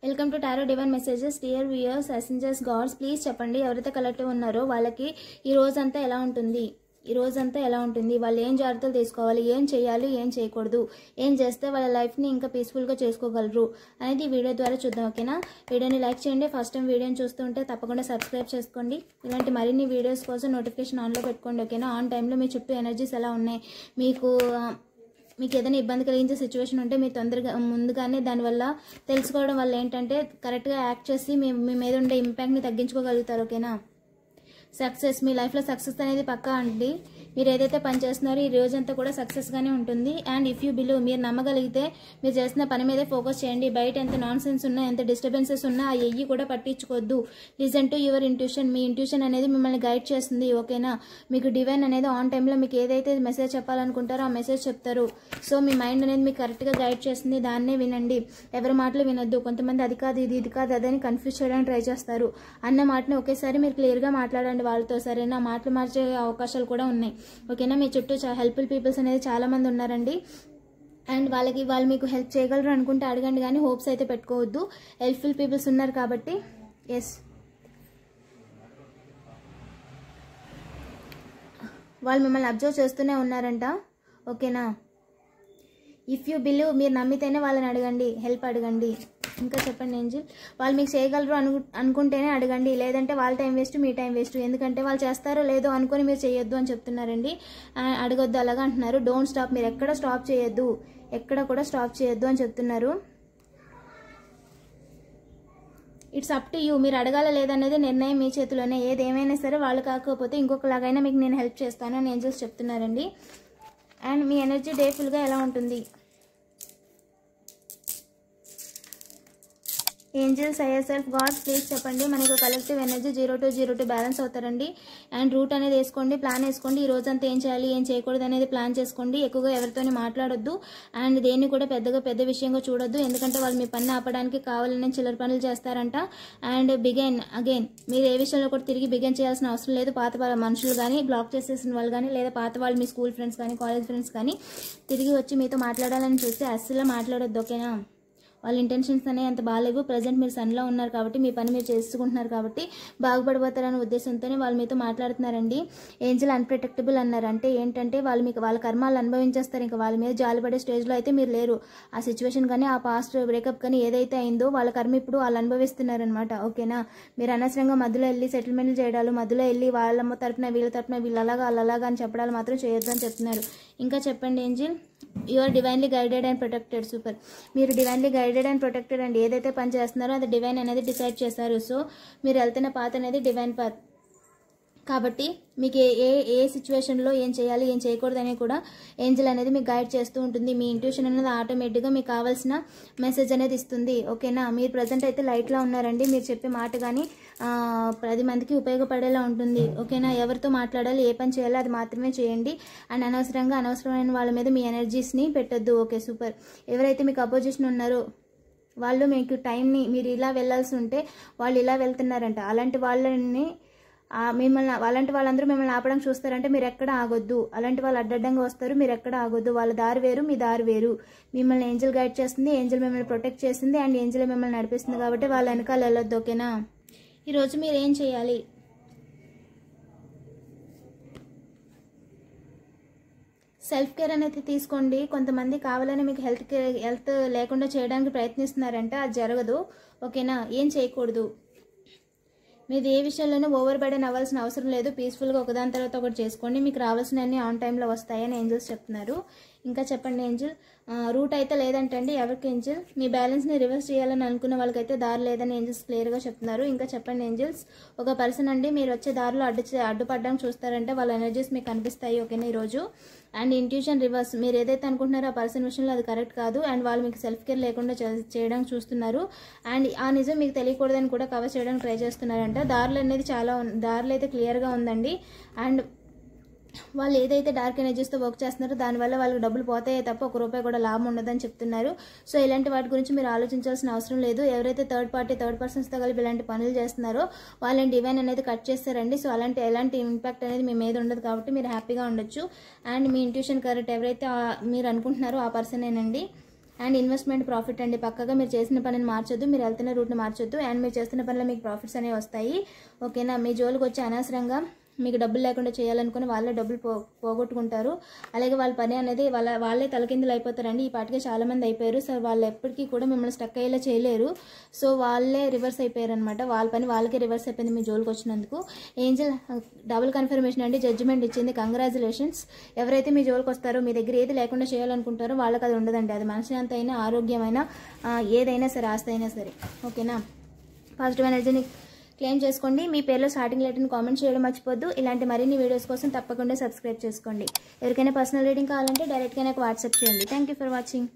Welcome to tarot divine messages. Dear viewers, ascenders, gods, please చెప్పండి ఎవరైతే collective ఉన్నారో వాళ్ళకి ఈ రోజంతా ఎలా ఉంటుంది, వాళ్ళు ఏం జాగ్రత్తలు తీసుకోవాలి, ఏం చేయాలి, ఏం చేయకూడదు, ఏం చేస్తే వాళ్ళ లైఫ్ని ఇంకా పీస్ఫుల్గా చేసుకోగలరు అనేది ఈ వీడియో ద్వారా చూద్దాం. ఓకేనా? వీడియోని లైక్ చేయండి. ఫస్ట్ టైం వీడియోని చూస్తుంటే తప్పకుండా సబ్స్క్రైబ్ చేసుకోండి. ఇలాంటి మరిన్ని వీడియోస్ కోసం నోటిఫికేషన్ ఆన్లో పెట్టుకోండి. ఓకేనా? ఆన్ టైంలో మీ చుట్టూ ఎనర్జీస్ ఎలా ఉన్నాయి, మీకు ఏదైనా ఇబ్బంది కలిగించే సిచ్యువేషన్ ఉంటే మీరు తొందరగా ముందుగానే దానివల్ల తెలుసుకోవడం వల్ల ఏంటంటే కరెక్ట్గా యాక్ట్ చేసి మీ మీద ఉండే ఇంపాక్ట్ని తగ్గించుకోగలుగుతారు. ఓకేనా? సక్సెస్, మీ లైఫ్లో సక్సెస్ అనేది పక్కా అండి. మీరు ఏదైతే పని చేస్తున్నారో ఈ రోజంతా కూడా సక్సెస్గానే ఉంటుంది. అండ్ ఇఫ్ యూ బిలీవ్, మీరు నమ్మగలిగితే మీరు చేసిన పని మీదే ఫోకస్ చేయండి. బయట ఎంత నాన్ సెన్స్ ఉన్నా, ఎంత డిస్టర్బెన్సెస్ ఉన్నా ఆ ఎయ్యి కూడా పట్టించుకోవద్దు. Listen to your intuition. మీ ఇంట్యూషన్ అనేది మిమ్మల్ని గైడ్ చేస్తుంది. ఓకేనా? మీకు డివైన్ అనేది ఆన్ టైంలో మీకు ఏదైతే మెసేజ్ చెప్పాలనుకుంటారో ఆ మెసేజ్ చెప్తారు. సో మీ మైండ్ అనేది మీకు కరెక్ట్గా గైడ్ చేస్తుంది. దాన్నే వినండి. ఎవరి మాటలు వినొద్దు. కొంతమంది అది కాదు ఇది కాదు అదని కన్ఫ్యూజ్ చేయడానికి ట్రై చేస్తారు. అన్న మాటని ఒకేసారి మీరు క్లియర్గా మాట్లాడండి వాళ్ళతో. సరేనా? మాటలు మార్చే అవకాశాలు కూడా ఉన్నాయి. ఓకేనా? మీ చుట్టూ హెల్ప్ఫుల్ పీపుల్స్ అనేది చాలా మంది ఉన్నారండి. అండ్ వాళ్ళు మీకు హెల్ప్ చేయగలరు అనుకుంటే అడగండి, కానీ హోప్స్ అయితే పెట్టుకోవద్దు. హెల్ప్ఫుల్ పీపుల్స్ ఉన్నారు కాబట్టి. ఎస్, వాళ్ళు మిమ్మల్ని అబ్జర్వ్ చేస్తూనే ఉన్నారంట. ఓకేనా? ఇఫ్ యూ బిలీవ్, మీరు నమ్మితేనే వాళ్ళని అడగండి, హెల్ప్ అడగండి. ఇంకా చెప్పండి ఏంజిల్. వాళ్ళు మీకు చేయగలరు అనుకుంటేనే అడగండి, లేదంటే వాళ్ళ టైం వేస్ట్, మీ టైం వేస్ట్. ఎందుకంటే వాళ్ళు చేస్తారో లేదో అనుకుని మీరు చేయొద్దు అని చెప్తున్నారండి. అడగొద్దు అలాగా అంటున్నారు. డోంట్ స్టాప్, మీరు ఎక్కడ స్టాప్ చేయొద్దు, ఎక్కడ కూడా స్టాప్ చేయొద్దు అని చెప్తున్నారు. ఇట్స్ అప్ టు యూ, మీరు అడగాల లేదనేది నిర్ణయం మీ చేతిలోనే. ఏదేమైనా సరే వాళ్ళు కాకపోతే ఇంకొకలాగైనా మీకు నేను హెల్ప్ చేస్తాను అని ఏంజిల్స్ చెప్తున్నారండి. అండ్ మీ ఎనర్జీ డే ఫుల్గా ఎలా ఉంటుంది? Angels, higher self, gods, please చెప్పండి. మనకు కలెక్టివ్ ఎనర్జీ 0 to 0 బ్యాలెన్స్ అవుతారండి. అండ్ రూట్ అనేది వేసుకోండి, ప్లాన్ వేసుకోండి. ఈ రోజంతా ఏం చేయాలి, ఏం చేయకూడదు అనేది ప్లాన్ చేసుకోండి. ఎక్కువగా ఎవరితోని మాట్లాడొద్దు. అండ్ దేన్ని కూడా పెద్ద విషయంగా చూడొద్దు. ఎందుకంటే వాళ్ళు మీ పని ఆపడానికి కావాలని చిల్లర పనులు చేస్తారంట. అండ్ బిగైన్ అగైన్, మీరు ఏ విషయంలో కూడా తిరిగి బిగైన్ చేయాల్సిన అవసరం లేదు. పాత వాళ్ళ మనుషులు కానీ, బ్లాక్ చేసేసిన వాళ్ళు కానీ, లేదా పాత వాళ్ళు మీ స్కూల్ ఫ్రెండ్స్ కానీ, కాలేజ్ ఫ్రెండ్స్ కానీ తిరిగి వచ్చి మీతో మాట్లాడాలని చూస్తే అస్సలు మాట్లాడొద్దు. ఓకేనా? వాళ్ళ ఇంటెన్షన్స్ అనేవి అంత బాగాలేవు. ప్రజెంట్ మీరు సన్లో ఉన్నారు కాబట్టి, మీ పని మీరు చేసుకుంటున్నారు కాబట్టి బాగుపడిపోతారనే ఉద్దేశంతోనే వాళ్ళు మీతో మాట్లాడుతున్నారండి. ఏంజిల్ అన్ప్రొటెక్టబుల్ అన్నారు. అంటే ఏంటంటే వాళ్ళు మీకు వాళ్ళ కర్మాలు అనుభవించేస్తారు. ఇంకా వాళ్ళ మీద జాలిపడే స్టేజ్లో అయితే మీరు లేరు. ఆ సిచ్యువేషన్ కానీ, ఆ పాస్ట్ బ్రేకప్ కానీ ఏదైతే అయిందో వాళ్ళ కర్మ ఇప్పుడు వాళ్ళు అనుభవిస్తున్నారనమాట. ఓకేనా? మీరు అనవసరంగా మధ్యలో వెళ్ళి సెటిల్మెంట్లు చేయడాలు, మధ్యలో వెళ్ళి వాళ్ళ తరపున వీళ్ళ తరపున వీళ్ళు అలాగా అని చెప్పడాలు మాత్రం చేయొద్దు అని చెప్తున్నారు. ఇంకా చెప్పండి angel. You are divinely guided and protected. Super. మీరు divinely guided and protected and ఏదైతే పని చేస్తున్నారో అది డివైన్ అనేది డిసైడ్ చేశారు. సో మీరు వెళ్తున్న పాత్ అనేది డివైన్ పాత్ కాబట్టి మీకు ఏ సిచ్యువేషన్లో ఏం చేయాలి, ఏం చేయకూడదని కూడా ఏంజిల్ అనేది మీకు గైడ్ చేస్తూ ఉంటుంది. మీ ఇంట్యూషన్ అనేది ఆటోమేటిక్గా మీకు కావాల్సిన మెసేజ్ అనేది ఇస్తుంది. ఓకేనా? మీరు ప్రజెంట్ అయితే లైట్లా ఉన్నారండి. మీరు చెప్పే మాట కానీ 10 మందికి ఉపయోగపడేలా ఉంటుంది. ఓకేనా? ఎవరితో మాట్లాడాలి, ఏ పని చేయాలో అది మాత్రమే చేయండి. అండ్ అనవసరమైన వాళ్ళ మీద మీ ఎనర్జీస్ని పెట్టొద్దు. Okay, super. ఎవరైతే మీకు అపోజిషన్ ఉన్నారో వాళ్ళు మీకు టైంని, మీరు ఇలా వెళ్ళాల్సి ఉంటే వాళ్ళు ఇలా వెళ్తున్నారంట. అలాంటి వాళ్ళందరూ మిమ్మల్ని ఆపడానికి చూస్తారంటే మీరు ఎక్కడ ఆగొద్దు. అలాంటి వాళ్ళు అడ్డంగా వస్తారు, మీరు ఎక్కడ ఆగొద్దు. వాళ్ళ దారి వేరు, మీ దారి వేరు. మిమ్మల్ని ఏంజిల్ గైడ్ చేస్తుంది, ఏంజిల్ మిమ్మల్ని ప్రొటెక్ట్ చేస్తుంది, అండ్ ఏంజిల్ మిమ్మల్ని నడిపిస్తుంది. కాబట్టి వాళ్ళ వెనకాల వెళ్ళొద్దు. ఓకేనా? ఈరోజు మీరు ఏం చేయాలి? సెల్ఫ్ కేర్ అనేది తీసుకోండి. కొంతమంది కావాలని మీకు హెల్త్ లేకుండా చేయడానికి ప్రయత్నిస్తున్నారంటే అది జరగదు. ఓకేనా? ఏం చేయకూడదు. మీరు ఏ విషయంలోనూ ఓవర్ బర్డెన్ అవ్వాల్సిన అవసరం లేదు. పీస్ఫుల్గా ఒకదాని తర్వాత ఒకటి చేసుకోండి. మీకు రావాల్సినవన్నీ ఆన్ టైంలో వస్తాయని ఏంజిల్స్ చెప్తున్నారు. ఇంకా చెప్పండి ఏంజిల్. రూట్ అయితే లేదంటండి ఎవరికి ఏంజిల్. మీ బ్యాలెన్స్ని రివర్స్ చేయాలని అనుకున్న వాళ్ళకైతే దారి లేదని ఏంజిల్స్ క్లియర్గా చెప్తున్నారు. ఇంకా చెప్పండి ఏంజిల్స్. ఒక పర్సన్ అండి మీరు వచ్చే దారిలో అడ్డుపడడానికి చూస్తారంటే వాళ్ళ ఎనర్జీస్ మీకు కనిపిస్తాయి. ఓకేనా? ఈరోజు. అండ్ ఇంట్యూషన్ రివర్స్, మీరు ఏదైతే అనుకుంటున్నారో ఆ పర్సన్ విషయంలో అది కరెక్ట్ కాదు. అండ్ వాళ్ళు మీకు సెల్ఫ్ కేర్ లేకుండా చేయడానికి చూస్తున్నారు. అండ్ ఆ నిజం మీకు తెలియకూడదని కూడా కవర్ చేయడానికి ట్రై చేస్తున్నారంట. దారులు అయితే క్లియర్గా ఉందండి. అండ్ వాళ్ళు ఏదైతే డార్క్ ఎనర్జీస్తో వర్క్ చేస్తున్నారో దానివల్ల వాళ్ళకి డబ్బులు పోతాయే తప్ప ₹1 కూడా లాభం ఉండదని చెప్తున్నారు. సో ఇలాంటి వాటి గురించి మీరు ఆలోచించాల్సిన అవసరం లేదు. ఎవరైతే థర్డ్ పర్సన్స్తో కలిపి ఇలాంటి పనులు చేస్తున్నారో వాళ్ళని డివైన్ అనేది కట్ చేస్తారండి. సో ఎలాంటి ఇంపాక్ట్ అనేది మీ మీద ఉండదు కాబట్టి మీరు హ్యాపీగా ఉండొచ్చు. అండ్ మీ ఇంట్యూషన్ కరెక్ట్, ఎవరైతే మీరు అనుకుంటున్నారో ఆ పర్సనేనండి. అండ్ ఇన్వెస్ట్మెంట్ ప్రాఫిట్ అండి. పక్కగా మీరు చేసిన పనిని మార్చొద్దు, మీరు వెళ్తున్న రూట్ని మార్చొద్దు, అండ్ మీరు చేస్తున్న పనిలో మీకు ప్రాఫిట్స్ అనేవి వస్తాయి. ఓకేనా. మీ జోలికి వచ్చి అనవసరంగా మీకు డబ్బులు లేకుండా చేయాలనుకుని వాళ్ళే డబ్బులు పోగొట్టుకుంటారు. అలాగే వాళ్ళ పని అనేది వాళ్ళే తలకిందులు అయిపోతారండి. ఈ పాటికే చాలామంది అయిపోయారు. సో వాళ్ళు ఎప్పటికీ కూడా మిమ్మల్ని స్టక్ అయ్యేలా చేయలేరు. సో వాళ్ళే రివర్స్ అయిపోయారు అనమాట. వాళ్ళ పని వాళ్ళకే రివర్స్ అయిపోయింది మీ జోలికి వచ్చినందుకు. ఏంజల్ డబుల్ కన్ఫర్మేషన్ అండి, జడ్జిమెంట్ ఇచ్చింది. కంగ్రాచులేషన్స్. ఎవరైతే మీ జోలికి వస్తారో, మీ దగ్గర ఏది లేకుండా చేయాలనుకుంటారో వాళ్ళకి అది ఉండదండి. అది మనశ్శాంతి అయినా, ఆరోగ్యమైనా, ఏదైనా సరే, ఆస్తి అయినా సరే. ఓకేనా. పాజిటివ్ ఎనర్జీని క్లెయిమ్ చేసుకోండి. మీ పేరులో స్టార్టింగ్ లెటర్ని కామెంట్ చేయడం మర్చిపోద్దు. ఇలాంటి మరిన్ని వీడియోస్ కోసం తప్పకుండా సబ్స్క్రైబ్ చేసుకోండి. ఎవరికైనా పర్సనల్ రీడింగ్ కావాలంటే డైరెక్ట్గా నాకు వాట్సాప్ చేయండి. Thank you for watching.